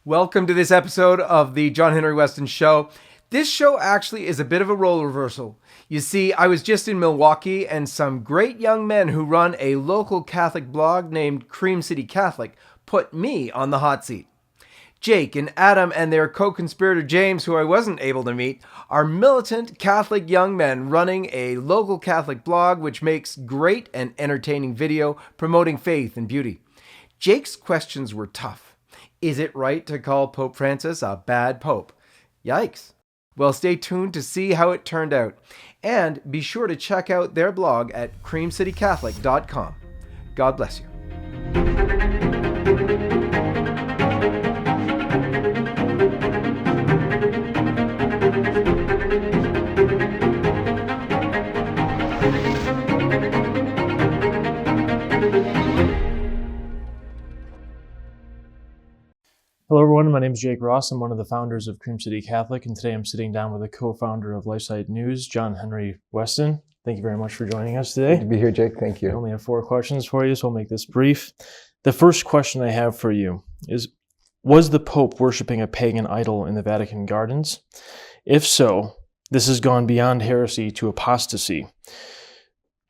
Welcome to this episode of the John Henry Westen Show. This show actually is a bit of a role reversal. You see, I was just in Milwaukee and some great young men who run a local Catholic blog named Cream City Catholic put me on the hot seat. Jake and Adam and their co-conspirator James, who I wasn't able to meet, are militant Catholic young men running a local Catholic blog which makes great and entertaining video promoting faith and beauty. Jake's questions were tough. Is it right to call Pope Francis a bad pope? Yikes. Well, stay tuned to see how it turned out. And be sure to check out their blog at creamcitycatholic.com. God bless you. Hello everyone, my name is Jake Ross. I'm one of the founders of Cream City Catholic, and today I'm sitting down with the co-founder of LifeSite News, John Henry Westen. Thank you very much for joining us today. Good to be here, Jake. Thank you. I only have 4 questions for you, so I'll make this brief. The first question I have for you is, was the Pope worshiping a pagan idol in the Vatican gardens? If so, this has gone beyond heresy to apostasy.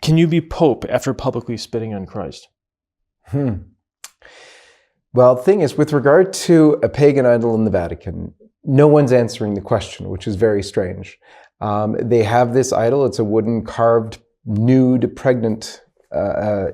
Can you be Pope after publicly spitting on Christ? Well, the thing is, with regard to a pagan idol in the Vatican, no one's answering the question, which is very strange. They have this idol. It's a wooden carved, nude, pregnant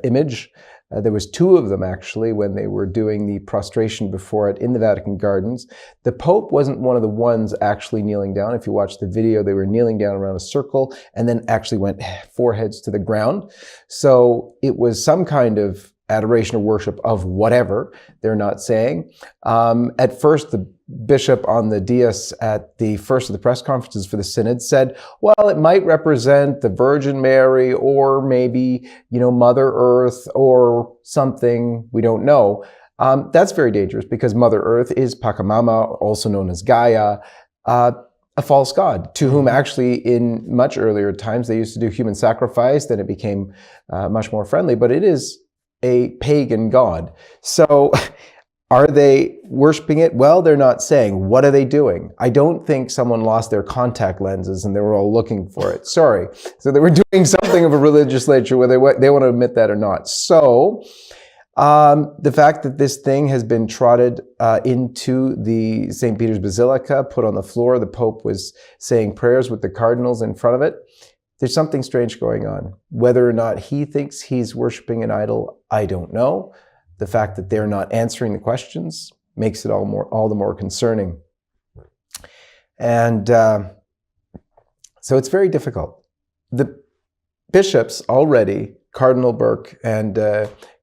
image. There was 2 of them, actually, when they were doing the prostration before it in the Vatican gardens. The Pope wasn't one of the ones actually kneeling down. If you watch the video, they were kneeling down around a circle and then actually went foreheads to the ground. So it was some kind of adoration or worship of whatever they're not saying. At first, the bishop on the dais at the first of the press conferences for the synod said, well, it might represent the Virgin Mary or maybe, Mother Earth or something, we don't know. That's very dangerous because Mother Earth is Pachamama, also known as Gaia, a false god to whom actually in much earlier times they used to do human sacrifice. Then it became much more friendly, but it is a pagan god. So are they worshiping it? Well, they're not saying. What are they doing? I don't think someone lost their contact lenses and they were all looking for it. Sorry. So they were doing something of a religious nature, whether they want to admit that or not. So the fact that this thing has been trotted into the St. Peter's Basilica, put on the floor, the Pope was saying prayers with the cardinals in front of it. There's something strange going on. Whether or not he thinks he's worshiping an idol, I don't know. The fact that they're not answering the questions makes it all the more concerning. And so it's very difficult. The bishops already, Cardinal Burke and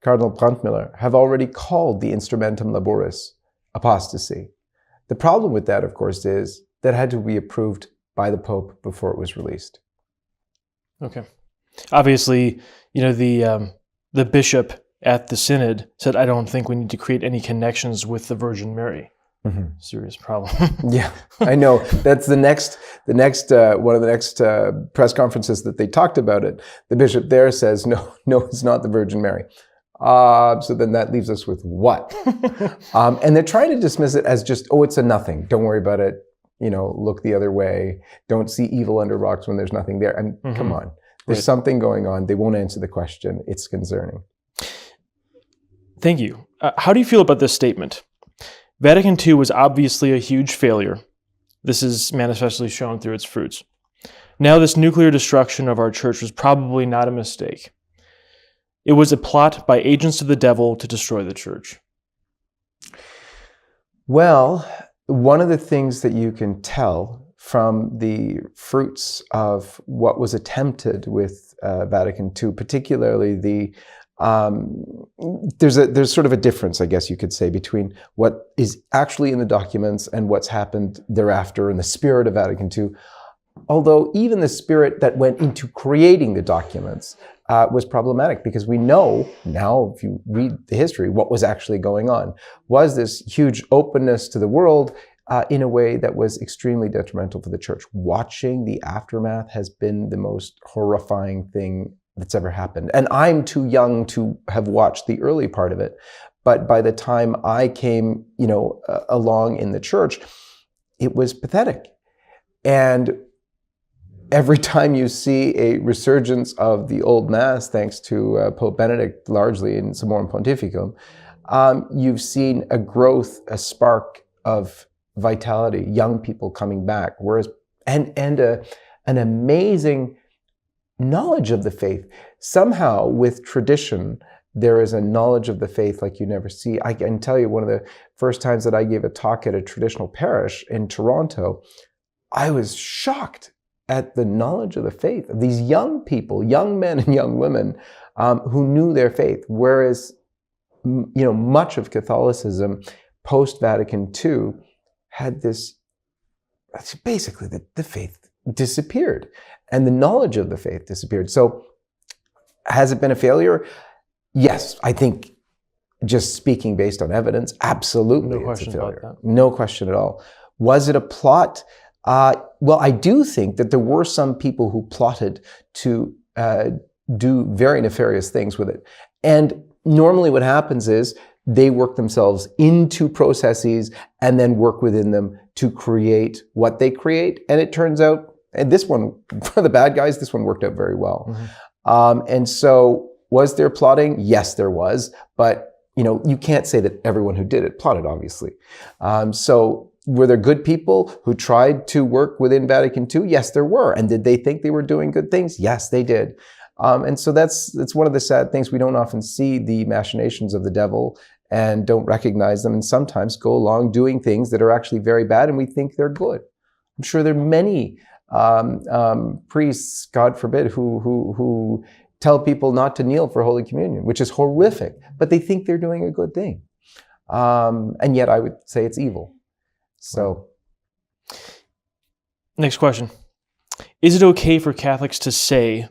Cardinal Brandmüller, have already called the Instrumentum Laboris apostasy. The problem with that, of course, is that it had to be approved by the Pope before it was released. Okay. Obviously, the bishop at the synod said, I don't think we need to create any connections with the Virgin Mary. Mm-hmm. Serious problem. Yeah, I know. That's one of the next press conferences that they talked about it. The bishop there says, no, it's not the Virgin Mary. So then that leaves us with what? And they're trying to dismiss it as just, it's a nothing. Don't worry about it. Look the other way. Don't see evil under rocks when there's nothing there. And Come on, there's something going on. They won't answer the question. It's concerning. Thank you. How do you feel about this statement? Vatican II was obviously a huge failure. This is manifestly shown through its fruits. Now this nuclear destruction of our church was probably not a mistake. It was a plot by agents of the devil to destroy the church. Well, one of the things that you can tell from the fruits of what was attempted with Vatican II, particularly there's sort of a difference, I guess you could say, between what is actually in the documents and what's happened thereafter in the spirit of Vatican II. Although even the spirit that went into creating the documents was problematic, because we know now, if you read the history, what was actually going on was this huge openness to the world in a way that was extremely detrimental for the church. Watching the aftermath has been the most horrifying thing that's ever happened. And I'm too young to have watched the early part of it, But by the time I came, along in the church, it was pathetic. And every time you see a resurgence of the old Mass, thanks to Pope Benedict largely in Summorum Pontificum, you've seen a growth, a spark of vitality, young people coming back, and an amazing knowledge of the faith. Somehow, with tradition, there is a knowledge of the faith like you never see. I can tell you, one of the first times that I gave a talk at a traditional parish in Toronto, I was shocked at the knowledge of the faith of these young people, young men and young women, who knew their faith. Whereas, much of Catholicism post-Vatican II had this, basically the faith disappeared and the knowledge of the faith disappeared. So has it been a failure? Yes, I think, just speaking based on evidence, absolutely it's a failure. No question at all. Was it a plot? Well, I do think that there were some people who plotted to do very nefarious things with it. And normally what happens is they work themselves into processes and then work within them to create what they create. And it turns out, and this one, for the bad guys, this one worked out very well. Mm-hmm. And so was there plotting? Yes, there was. But, you can't say that everyone who did it plotted, obviously. So were there good people who tried to work within Vatican II? Yes, there were. And did they think they were doing good things? Yes, they did. And so that's one of the sad things. We don't often see the machinations of the devil and don't recognize them, and sometimes go along doing things that are actually very bad and we think they're good. I'm sure there are many priests, God forbid, who tell people not to kneel for Holy Communion, which is horrific, but they think they're doing a good thing. And yet I would say it's evil. So. Next question. Is it okay for Catholics to say,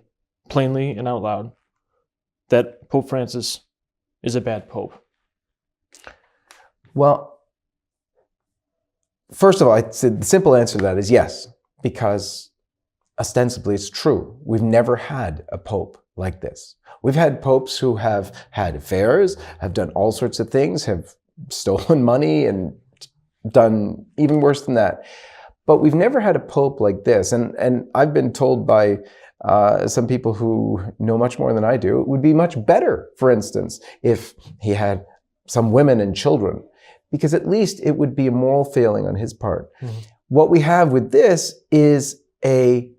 plainly and out loud, that Pope Francis is a bad pope? Well, first of all, I'd say the simple answer to that is yes, because ostensibly it's true. We've never had a pope like this. We've had popes who have had affairs, have done all sorts of things, have stolen money and done even worse than that. But we've never had a pope like this. And I've been told by some people who know much more than I do, it would be much better, for instance, if he had some women and children, because at least it would be a moral failing on his part. Mm-hmm. What we have with this is a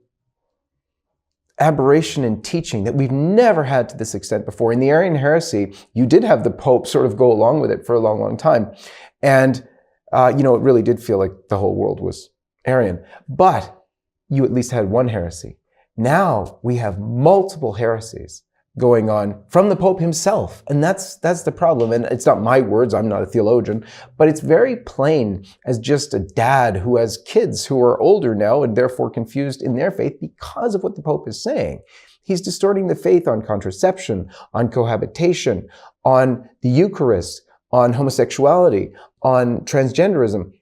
aberration in teaching that we've never had to this extent before. In the Arian heresy, you did have the Pope sort of go along with it for a long, long time. And, it really did feel like the whole world was Arian. But you at least had one heresy. Now we have multiple heresies going on from the Pope himself. And that's the problem. And it's not my words, I'm not a theologian, but it's very plain as just a dad who has kids who are older now and therefore confused in their faith because of what the Pope is saying. He's distorting the faith on contraception, on cohabitation, on the Eucharist, on homosexuality, on transgenderism.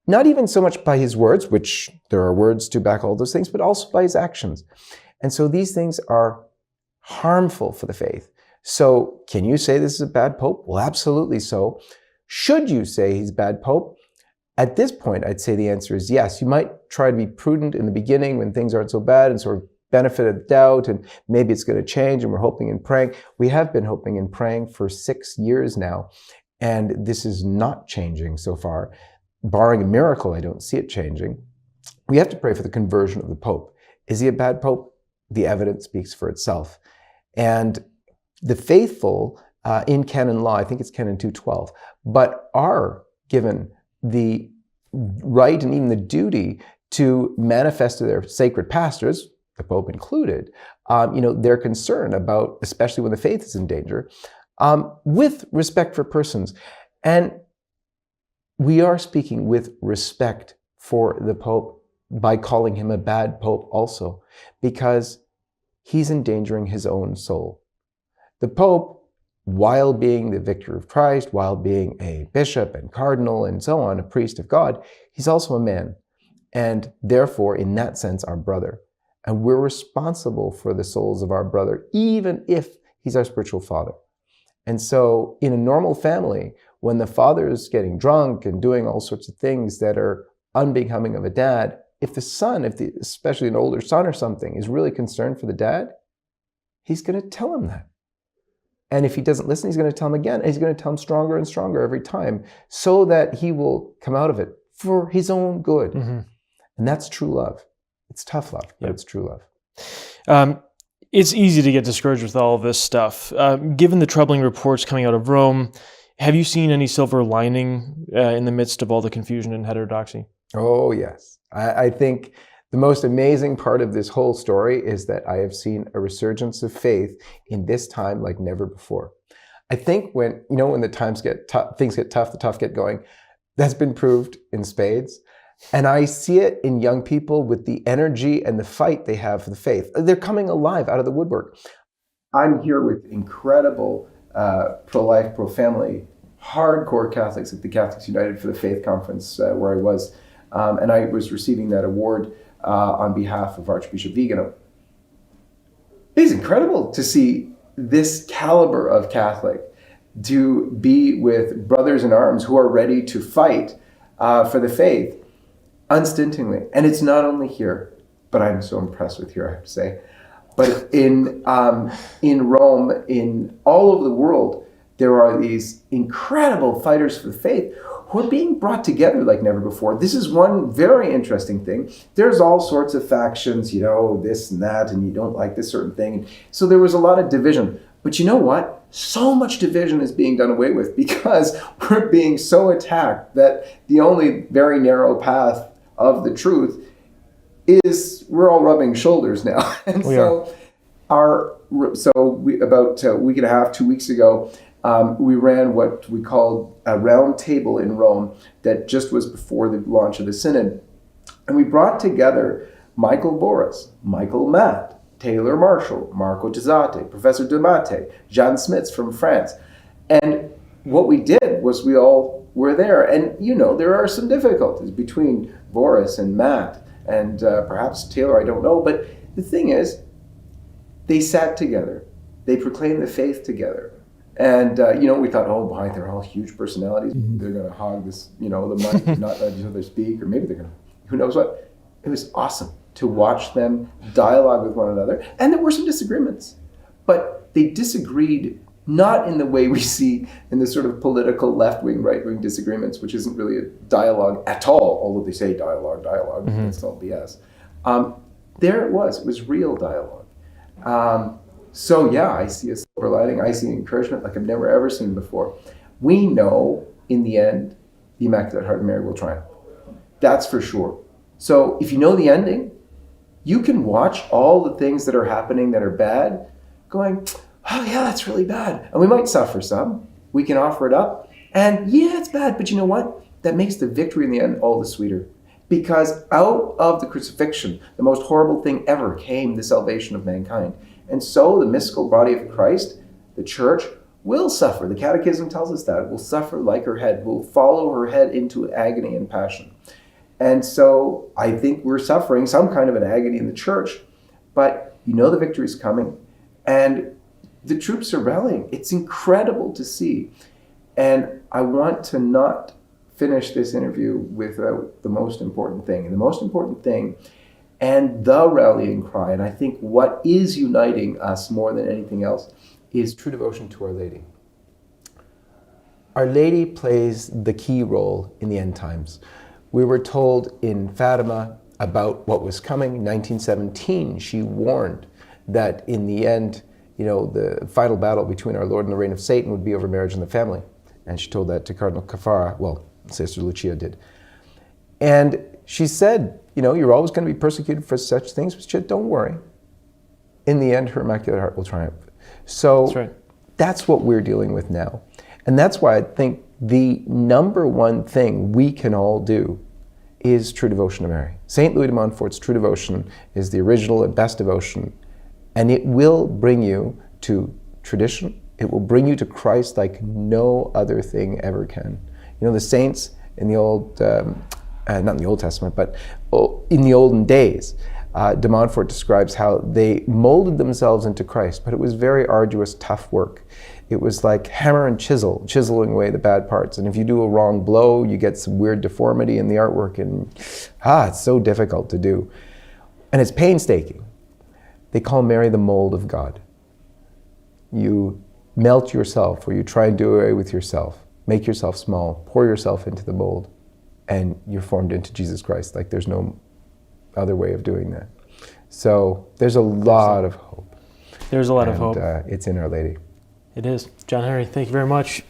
Not even so much by his words, which there are words to back all those things, but also by his actions. And so these things are harmful for the faith. So can you say this is a bad pope? Well, absolutely so. Should you say he's a bad pope? At this point, I'd say the answer is yes. You might try to be prudent in the beginning when things aren't so bad and sort of benefit of the doubt, and maybe it's going to change, and we're hoping and praying. We have been hoping and praying for 6 years now, and this is not changing so far. Barring a miracle, I don't see it changing. We have to pray for the conversion of the Pope. Is he a bad Pope? The evidence speaks for itself. And the faithful in canon law, I think it's canon 212, but are given the right and even the duty to manifest to their sacred pastors, the Pope included, their concern about, especially when the faith is in danger, with respect for persons. And we are speaking with respect for the Pope by calling him a bad Pope also, because he's endangering his own soul. The Pope, while being the vicar of Christ, while being a bishop and cardinal and so on, a priest of God, he's also a man. And therefore, in that sense, our brother. And we're responsible for the souls of our brother, even if he's our spiritual father. And so in a normal family, when the father is getting drunk and doing all sorts of things that are unbecoming of a dad, if the son, especially an older son or something, is really concerned for the dad, he's going to tell him that. And if he doesn't listen, he's going to tell him again. And he's going to tell him stronger and stronger every time so that he will come out of it for his own good. Mm-hmm. And that's true love. It's tough love, but it's true love. It's easy to get discouraged with all of this stuff. Given the troubling reports coming out of Rome, have you seen any silver lining in the midst of all the confusion and heterodoxy? Oh, yes. I think the most amazing part of this whole story is that I have seen a resurgence of faith in this time like never before. I think when the times get tough, things get tough, the tough get going. That's been proved in spades. And I see it in young people with the energy and the fight they have for the faith. They're coming alive out of the woodwork. I'm here with incredible pro-life, pro-family, hardcore Catholics at the Catholics United for the Faith Conference where I was. And I was receiving that award on behalf of Archbishop Vigano. It's incredible to see this caliber of Catholic to be with brothers in arms who are ready to fight for the faith unstintingly. And it's not only here, but I'm so impressed with here, I have to say, but in Rome, in all over the world, there are these incredible fighters for the faith who are being brought together like never before. This is one very interesting thing. There's all sorts of factions, this and that, and you don't like this certain thing. So there was a lot of division. But you know what? So much division is being done away with because we're being so attacked that the only very narrow path of the truth is we're all rubbing shoulders now. And about a week and a half, 2 weeks ago, we ran what we called a round table in Rome that just was before the launch of the Synod. And we brought together Michael Boris, Michael Matt, Taylor Marshall, Marco Gizzate, Professor Demate, Jean Smits from France. And what we did was we all were there. And there are some difficulties between Boris and Matt and perhaps Taylor, I don't know. But the thing is, they sat together. They proclaimed the faith together. And, we thought, boy, they're all huge personalities. Mm-hmm. They're going to hog this, the mic, not let each other speak, or maybe they're going to, who knows what. It was awesome to watch them dialogue with one another. And there were some disagreements, but they disagreed not in the way we see in the sort of political left-wing, right-wing disagreements, which isn't really a dialogue at all, although they say dialogue, mm-hmm. That's all BS. There it was real dialogue. I see a silver lining, I see encouragement like I've never ever seen before. We know in the end, the Immaculate Heart of Mary will triumph. That's for sure. So if you know the ending, you can watch all the things that are happening that are bad, going, oh yeah, that's really bad. And we might suffer some. We can offer it up. And yeah, it's bad, but you know what? That makes the victory in the end all the sweeter. Because out of the crucifixion, the most horrible thing ever came the salvation of mankind. And so the mystical body of Christ, the church, will suffer. The Catechism tells us that. It will suffer like her head, will follow her head into agony and passion. And so I think we're suffering some kind of an agony in the church, but the victory is coming and the troops are rallying. It's incredible to see. And I want to not finish this interview without the most important thing. And the most important thing and the rallying cry, and I think what is uniting us more than anything else, is true devotion to Our Lady. Our Lady plays the key role in the end times. We were told in Fatima about what was coming. In 1917, she warned that in the end, the final battle between our Lord and the reign of Satan would be over marriage and the family. And she told that to Cardinal Caffarra, Sister Lucia did. And she said, you're always going to be persecuted for such things, but she said, don't worry. In the end, her Immaculate Heart will triumph. So that's right. That's what we're dealing with now. And that's why I think the number one thing we can all do is true devotion to Mary. St. Louis de Montfort's true devotion is the original and best devotion, and it will bring you to tradition. It will bring you to Christ like no other thing ever can. The saints in the old, not in the Old Testament, but in the olden days, de Montfort describes how they molded themselves into Christ, but it was very arduous, tough work. It was like hammer and chisel, chiseling away the bad parts. And if you do a wrong blow, you get some weird deformity in the artwork, and it's so difficult to do. And it's painstaking. They call Mary the mold of God. You melt yourself, or you try and do away with yourself, make yourself small, pour yourself into the mold, and you're formed into Jesus Christ. Like there's no other way of doing that. So there's a lot of hope. There's a lot of hope. It's in Our Lady. It is. John Henry, thank you very much.